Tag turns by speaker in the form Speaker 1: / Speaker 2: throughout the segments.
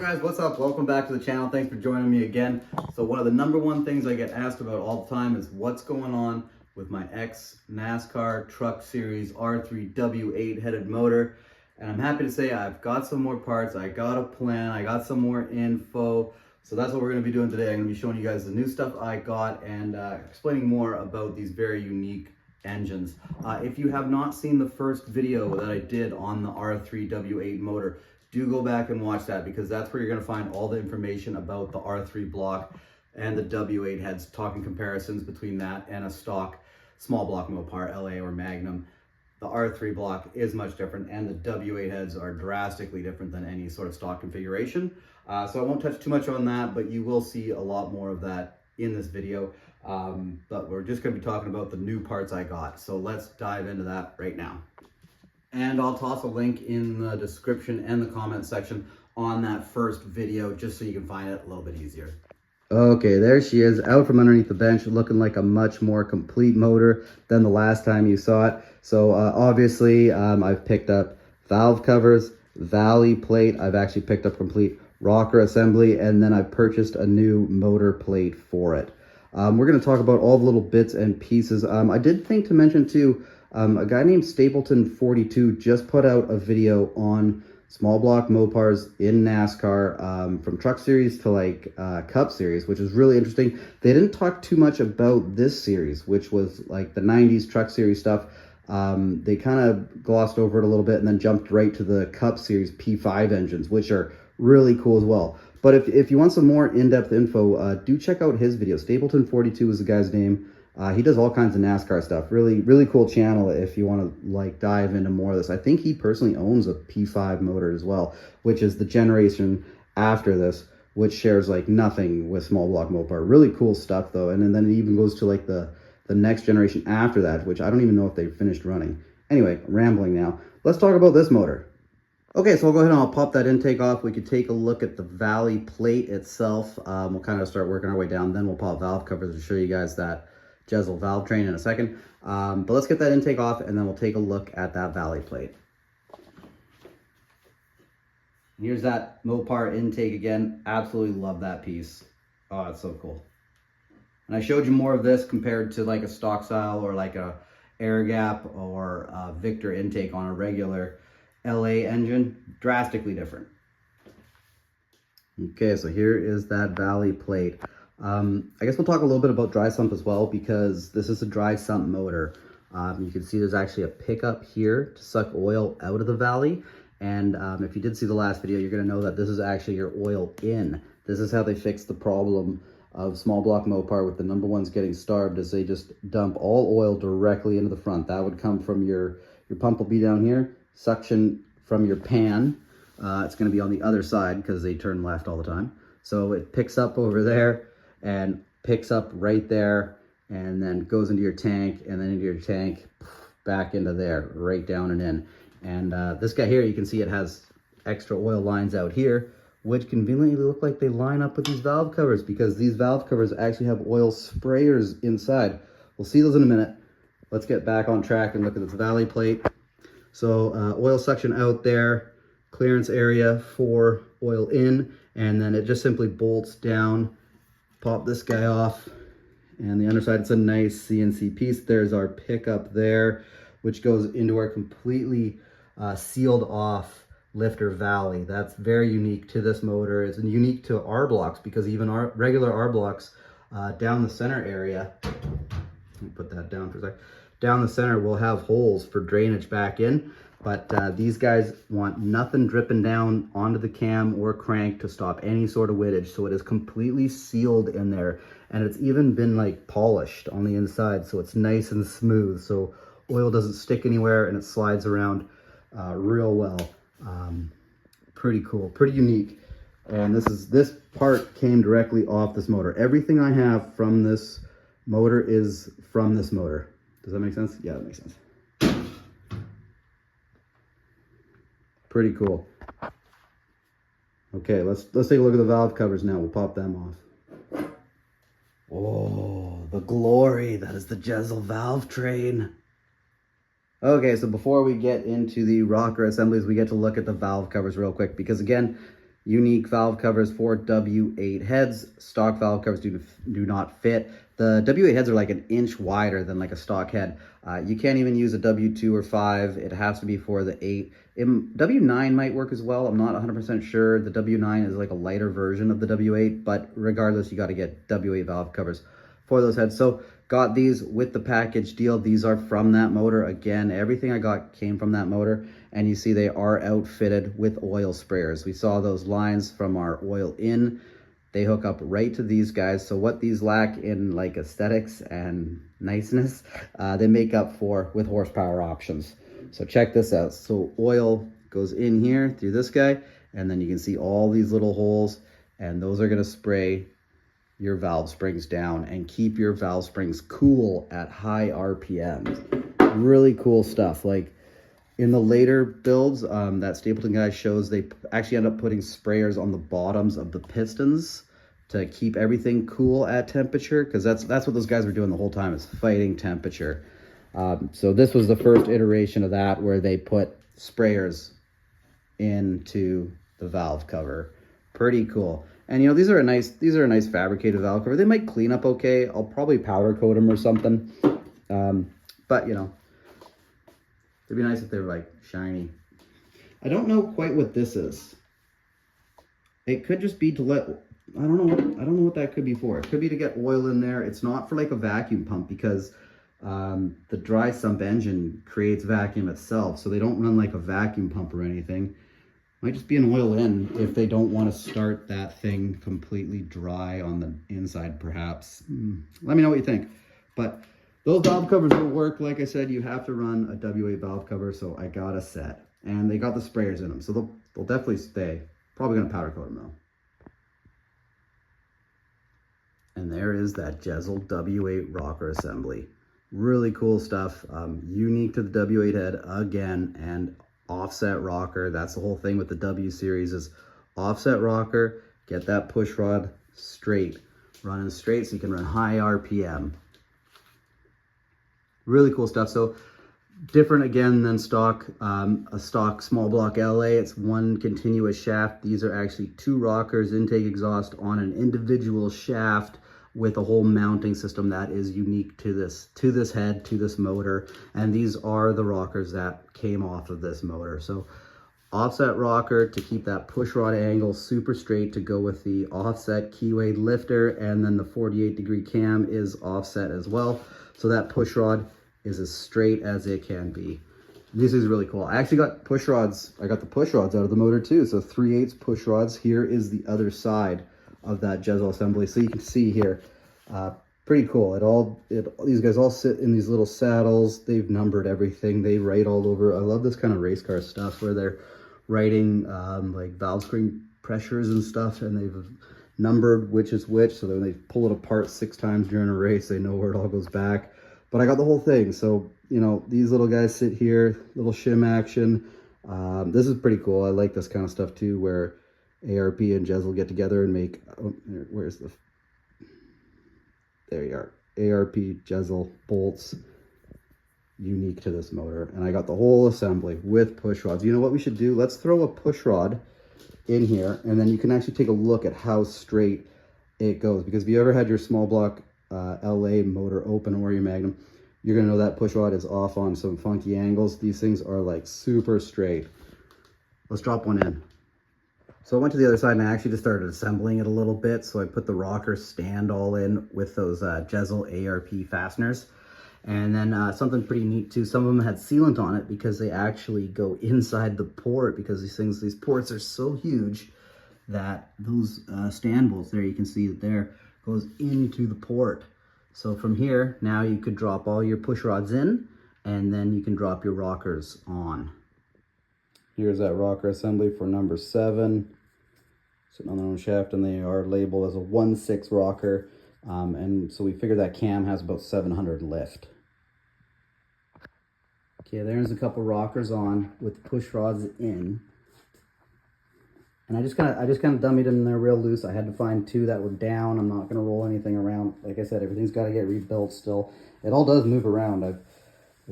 Speaker 1: guys, what's up? Welcome back to the channel. Thanks for joining me again. So one of the #1 things I get asked about all the time is what's going on with my NASCAR Truck Series R3W8 headed motor. And I'm happy to say I've got some more parts, I got a plan, I got some more info. So that's what we're going to be doing today. I'm going to be showing you guys the new stuff I got and explaining more about these very unique engines. If you have not seen the first video that I did on the R3W8 motor, do go back and watch that, because that's where you're going to find all the information about the R3 block and the W8 heads, talking comparisons between that and a stock small block Mopar, LA or Magnum. The R3 block is much different, and the W8 heads are drastically different than any sort of stock configuration. So I won't touch too much on that, but you will see a lot more of that in this video. But we're just going to be talking about the new parts I got. So let's dive into that right now. And I'll toss a link in the description and the comment section on that first video, just so you can find it a little bit easier. Okay, there she is, out from underneath the bench, looking like a much more complete motor than the last time you saw it. So obviously, I've picked up valve covers, valley plate. I've actually picked up complete rocker assembly, and then I purchased a new motor plate for it. We're going to talk about all the little bits and pieces. I did think to mention too, a guy named Stapleton42 just put out a video on small block Mopars in NASCAR, from Truck Series to like Cup Series, which is really interesting. They didn't talk too much about this series, which was like the 90s Truck Series stuff. They kind of glossed over it a little bit and then jumped right to the Cup Series P5 engines, which are really cool as well. But if you want some more in-depth info, do check out his video. Stapleton42 is the guy's name. He does all kinds of NASCAR stuff. Really cool channel if you want to like dive into more of this. I think he personally owns a P5 motor as well, which is the generation after this, which shares like nothing with small block Mopar. Really cool stuff though. And then it even goes to like the next generation after that, which I don't even know if they finished running. Anyway, rambling now. Let's talk about this motor. Okay, so I'll go ahead and I'll pop that intake off. We could take a look at the valley plate itself. We'll kind of start working our way down. Then we'll pop valve covers and show you guys that Jesel Valvetrain in a second. But let's get that intake off, and then we'll take a look at that valley plate. Here's that Mopar intake again. Absolutely love that piece. Oh, it's so cool. And I showed you more of this compared to like a stock style or like a air gap or a Victor intake on a regular LA engine. Drastically different. Okay, so here is that valley plate. I guess we'll talk a little bit about dry sump as well, because this is a dry sump motor. You can see there's actually a pickup here to suck oil out of the valley. And if you did see the last video, you're going to know that this is actually your oil in. This is how they fixed the problem of small block Mopar with the #1s getting starved, is they just dump all oil directly into the front. That would come from your pump will be down here, suction from your pan. It's going to be on the other side because they turn left all the time. So it picks up over there and picks up right there, and then goes into your tank, and then into your tank, back into there, right down and in. And this guy here, you can see it has extra oil lines out here, which conveniently look like they line up with these valve covers, because these valve covers actually have oil sprayers inside. We'll see those in a minute. Let's get back on track and look at this valley plate. So oil suction out there, clearance area for oil in, and then it just simply bolts down. Pop this guy off, and the underside, it's a nice CNC piece. There's our pickup there, which goes into our completely sealed off lifter valley. That's very unique to this motor. It's unique to R blocks, because even our regular R blocks down the center area, let me put that down for a sec, down the center will have holes for drainage back in. But these guys want nothing dripping down onto the cam or crank to stop any sort of wettage. So it is completely sealed in there. And it's even been like polished on the inside. So it's nice and smooth. So oil doesn't stick anywhere, and it slides around real well. Pretty cool, pretty unique. And this part came directly off this motor. Everything I have from this motor is from this motor. Does that make sense? Yeah, that makes sense. Pretty cool. Okay, let's take a look at the valve covers now. We'll pop them off. Oh, the glory. That is the Jesel Valvetrain. Okay, so before we get into the rocker assemblies, we get to look at the valve covers real quick, because again, unique valve covers for W8 heads. Stock valve covers do not fit. The W8 heads are like an inch wider than like a stock head. You can't even use a W2 or 5. It has to be for the 8. W9 might work as well. I'm not 100% sure. The W9 is like a lighter version of the W8, but regardless, you got to get W8 valve covers for those heads. So got these with the package deal. These are from that motor. Again, everything I got came from that motor. And you see they are outfitted with oil sprayers. We saw those lines from our oil in. They hook up right to these guys. So what these lack in like aesthetics and niceness, they make up for with horsepower options. So check this out. So oil goes in here through this guy, and then you can see all these little holes, and those are gonna spray your valve springs down and keep your valve springs cool at high RPMs. Really cool stuff. Like in the later builds, that Stapleton guy shows they actually end up putting sprayers on the bottoms of the pistons to keep everything cool at temperature, because that's what those guys were doing the whole time, is fighting temperature. So this was the first iteration of that, where they put sprayers into the valve cover. Pretty cool. And you know, these are a nice fabricated valve cover. They might clean up okay. I'll probably powder coat them or something. But you know, it'd be nice if they were like shiny. I don't know quite what this is. It could just be to let, I don't know what that could be for. It could be to get oil in there. It's not for like a vacuum pump, because the dry sump engine creates vacuum itself. So they don't run like a vacuum pump or anything. Might just be an oil in if they don't want to start that thing completely dry on the inside, perhaps. Let me know what you think. But those valve covers will work. Like I said, you have to run a W8 valve cover, so I got a set. And they got the sprayers in them, so they'll definitely stay. Probably gonna powder coat them though. And there is that Jesel W8 rocker assembly. Really cool stuff. Unique to the W8 head again, and offset rocker. That's the whole thing with the W series, is offset rocker. Get that push rod straight, running straight, so you can run high RPM. Really cool stuff. So different again than stock, a stock small block LA. It's one continuous shaft. These are actually 2 rockers, intake exhaust on an individual shaft, with a whole mounting system that is unique to this head, to this motor. And these are the rockers that came off of this motor. So offset rocker to keep that push rod angle super straight, to go with the offset keyway lifter, and then the 48-degree cam is offset as well, so that push rod is as straight as it can be. This is really cool. I actually got push rods. I got the push rods out of the motor too. So 3/8 push rods. Here is the other side of that Jesel assembly, so you can see here. Pretty cool. These guys all sit in these little saddles. They've numbered everything. They write all over. I love this kind of race car stuff where they're writing like valve spring pressures and stuff, and they've numbered which is which, so then they pull it apart 6 times during a race, they know where it all goes back. But I got the whole thing. So you know, these little guys sit here, little shim action. This is pretty cool. I like this kind of stuff too, where ARP and Jesel get together and make, there you are, ARP Jesel bolts, unique to this motor. And I got the whole assembly with push rods. You know what we should do? Let's throw a push rod in here, and then you can actually take a look at how straight it goes. Because if you ever had your small block LA motor open, or your Magnum, you're gonna know that push rod is off on some funky angles. These things are like super straight. Let's drop one in. So I went to the other side and I actually just started assembling it a little bit. So I put the rocker stand all in with those Jesel ARP fasteners. And then something pretty neat too, some of them had sealant on it because they actually go inside the port, because these ports are so huge that those stand bolts there, you can see it there, goes into the port. So from here, now you could drop all your push rods in, and then you can drop your rockers on. Here's that rocker assembly for number 7. Sitting on their own shaft, and they are labeled as a 1/6 rocker. And so we figure that cam has about 700 lift. Okay, there's a couple rockers on with push rods in. And I just kind of dummied them in there real loose. I had to find 2 that were down. I'm not going to roll anything around. Like I said, everything's got to get rebuilt still. It all does move around. I've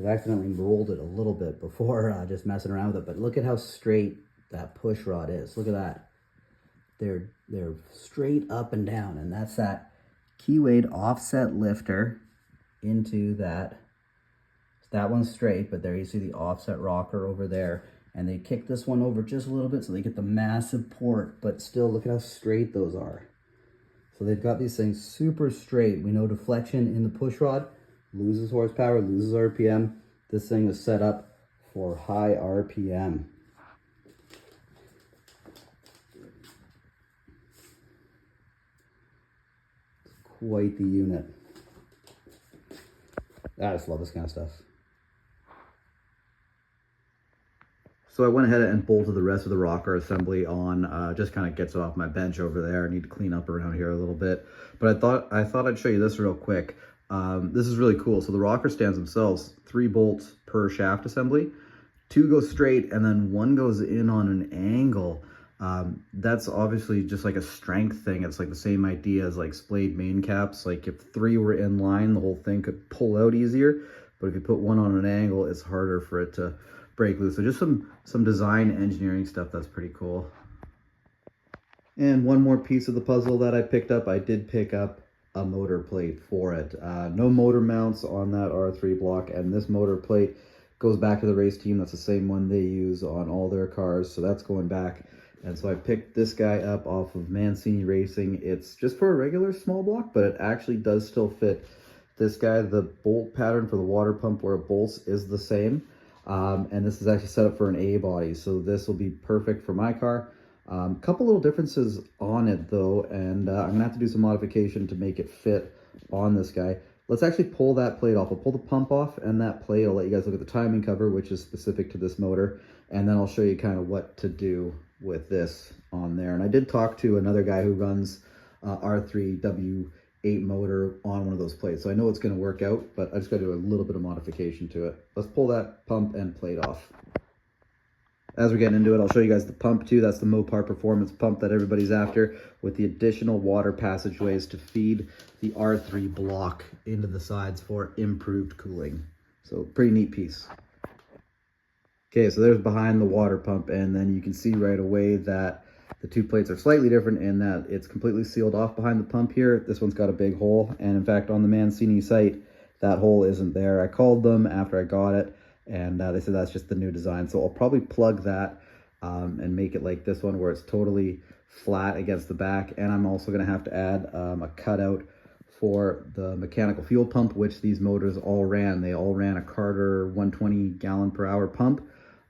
Speaker 1: accidentally rolled it a little bit before, just messing around with it. But look at how straight that push rod is. Look at that.
Speaker 2: they're straight up and down, and that's that keywayed offset lifter into that. That one's straight, but there you see the offset rocker over there. And they kick this one over just a little bit so they get the massive port, but still look at how straight those are. So they've got these things super straight. We know deflection in the push rod loses horsepower, loses RPM. This thing is set up for high RPM. Quite the unit. I just love this kind of stuff. So I went ahead and bolted the rest of the rocker assembly on, just kind of gets it off my bench over there. I need to clean up around here a little bit. But I thought I'd show you this real quick. This is really cool. So the rocker stands themselves, 3 bolts per shaft assembly. 2 go straight and then 1 goes in on an angle. That's obviously just like a strength thing. It's like the same idea as like splayed main caps. Like if 3 were in line, the whole thing could pull out easier. But if you put 1 on an angle, it's harder for it to break loose. So just some design engineering stuff that's pretty cool. And one more piece of the puzzle that I picked up, I did pick up a motor plate for it. No motor mounts on that R3 block, and this motor plate goes back to the race team. That's the same one they use on all their cars, so that's going back. And so I picked this guy up off of Mancini Racing. It's just for a regular small block, but it actually does still fit this guy. The bolt pattern for the water pump where it bolts is the same. And this is actually set up for an A body, so this will be perfect for my car. Couple little differences on it though, and I'm gonna have to do some modification to make it fit on this guy. Let's actually pull that plate off. I'll pull the pump off and that plate. I'll let you guys look at the timing cover, which is specific to this motor, and then I'll show you kind of what to do with this on there. And I did talk to another guy who runs R3W8 motor on one of those plates, so I know it's going to work out, but I just got to do a little bit of modification to it. Let's pull that pump and plate off. As we're getting into it, I'll show you guys the pump too. That's the Mopar performance pump that everybody's after, with the additional water passageways to feed the R3 block into the sides for improved cooling. So pretty neat piece. Okay, so there's behind the water pump, and then you can see right away that the 2 plates are slightly different in that it's completely sealed off behind the pump here. This one's got a big hole, and in fact on the Mancini site, that hole isn't there. I called them after I got it, and they said that's just the new design. So I'll probably plug that and make it like this one where it's totally flat against the back. And I'm also going to have to add a cutout for the mechanical fuel pump, which these motors all ran. They all ran a Carter 120 gallon per hour pump.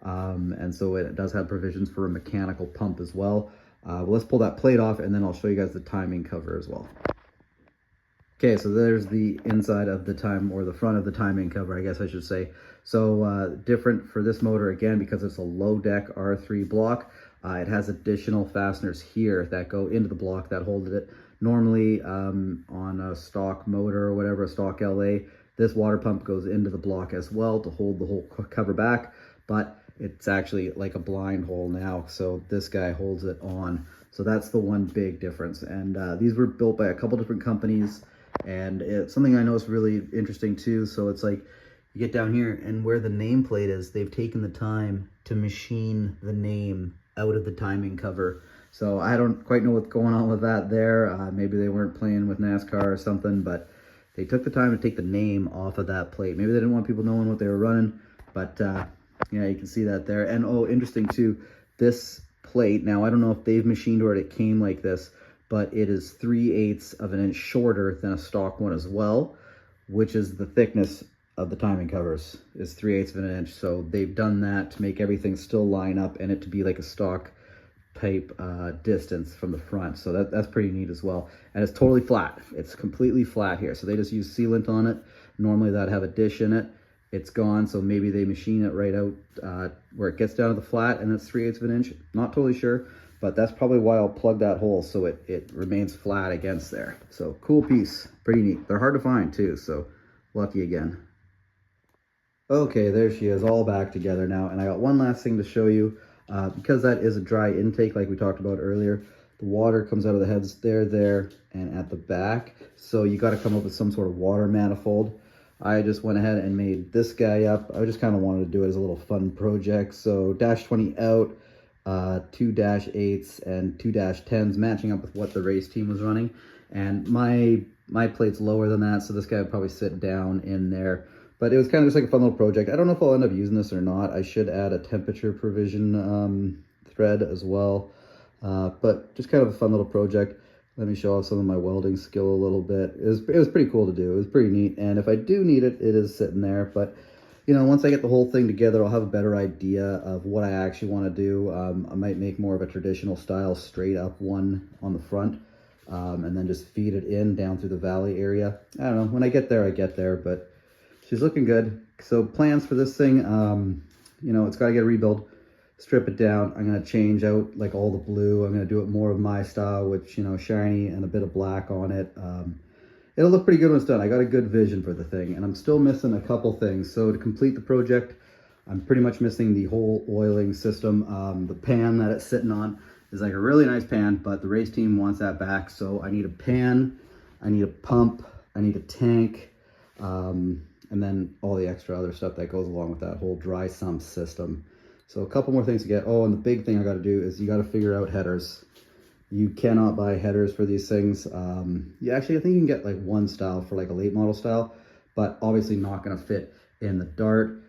Speaker 2: And so it does have provisions for a mechanical pump as well. Well, let's pull that plate off, and then I'll show you guys the timing cover as well. Okay, so there's the inside of the or the front of the timing cover, I guess I should say. So different for this motor, again, because it's a low deck R3 block. It has additional fasteners here that go into the block that hold it. Normally on a stock motor or whatever, a stock LA, this water pump goes into the block as well to hold the whole cover back, but it's actually like a blind hole now, so this guy holds it on. So that's the one big difference. And these were built by a couple different companies, and it's something I know is really interesting too. So it's like you get down here, and where the nameplate is, they've taken the time to machine the name out of the timing cover. So I don't quite know what's going on with that there. Maybe they weren't playing with NASCAR or something, but they took the time to take the name off of that plate. Maybe they didn't want people knowing what they were running, but yeah, you can see that there. And oh, interesting too, this plate, now I don't know if they've machined or it came like this, but it is 3/8 of an inch shorter than a stock one as well, which is the thickness of the timing covers, is 3/8 of an inch. So they've done that to make everything still line up and it to be like a stock type distance from the front. So that's pretty neat as well. And it's totally flat. It's completely flat here. So they just use sealant on it. Normally that'd have a dish in it. It's gone, so maybe they machine it right out where it gets down to the flat, and that's 3/8 of an inch. Not totally sure, but that's probably why I'll plug that hole so it remains flat against there. So cool piece, pretty neat. They're hard to find too, so lucky again. Okay, there she is, all back together now, and I got one last thing to show you. Because that is a dry intake like we talked about earlier, the water comes out of the heads there, and at the back. So you got to come up with some sort of water manifold. I just went ahead and made this guy up. I just kind of wanted to do it as a little fun project. So dash 20 out, 2-8s and 2-10s, matching up with what the race team was running. And my plate's lower than that, so this guy would probably sit down in there. But it was kind of just like a fun little project. I don't know if I'll end up using this or not. I should add a temperature provision thread as well. But just kind of a fun little project. Let me show off some of my welding skill a little bit. It was pretty cool to do. It was pretty neat. And if I do need it, it is sitting there. But, you know, once I get the whole thing together, I'll have a better idea of what I actually want to do. I might make more of a traditional style straight up one on the front. And then just feed it in down through the valley area. I don't know. When I get there, I get there. But she's looking good. So plans for this thing, you know, it's got to get a rebuild. Strip it down. I'm going to change out like all the blue. I'm going to do it more of my style, which, you know, shiny and a bit of black on it. It'll look pretty good when it's done. I got a good vision for the thing, and I'm still missing a couple things. So to complete the project, I'm pretty much missing the whole oiling system. The pan that it's sitting on is like a really nice pan, but the race team wants that back. So I need a pan, I need a pump, I need a tank, and then all the extra other stuff that goes along with that whole dry sump system. So a couple more things to get. Oh, and the big thing I got to do is you got to figure out headers. You cannot buy headers for these things. Actually, I think you can get like one style for like a late model style, but obviously not going to fit in the Dart.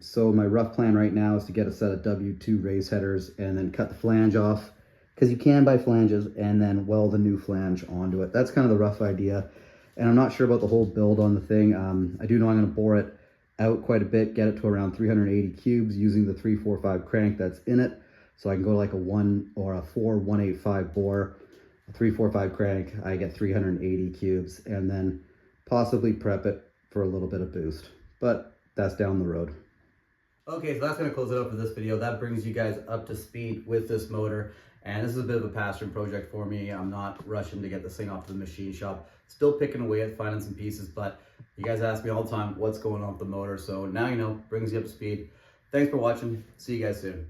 Speaker 2: So my rough plan right now is to get a set of W2 race headers and then cut the flange off, because you can buy flanges, and then weld a new flange onto it. That's kind of the rough idea. And I'm not sure about the whole build on the thing. I do know I'm going to bore it out quite a bit, get it to around 380 cubes using the 345 crank that's in it. So I can go to like a 1 or a 4-185 bore, a 345 crank, I get 380 cubes, and then possibly prep it for a little bit of boost. But that's down the road.
Speaker 1: Okay, so that's going to close it up for this video. That brings you guys up to speed with this motor. And this is a bit of a passion project for me. I'm not rushing to get this thing off to the machine shop. Still picking away at finding some pieces, but you guys ask me all the time what's going on with the motor. So now you know, brings you up to speed. Thanks for watching. See you guys soon.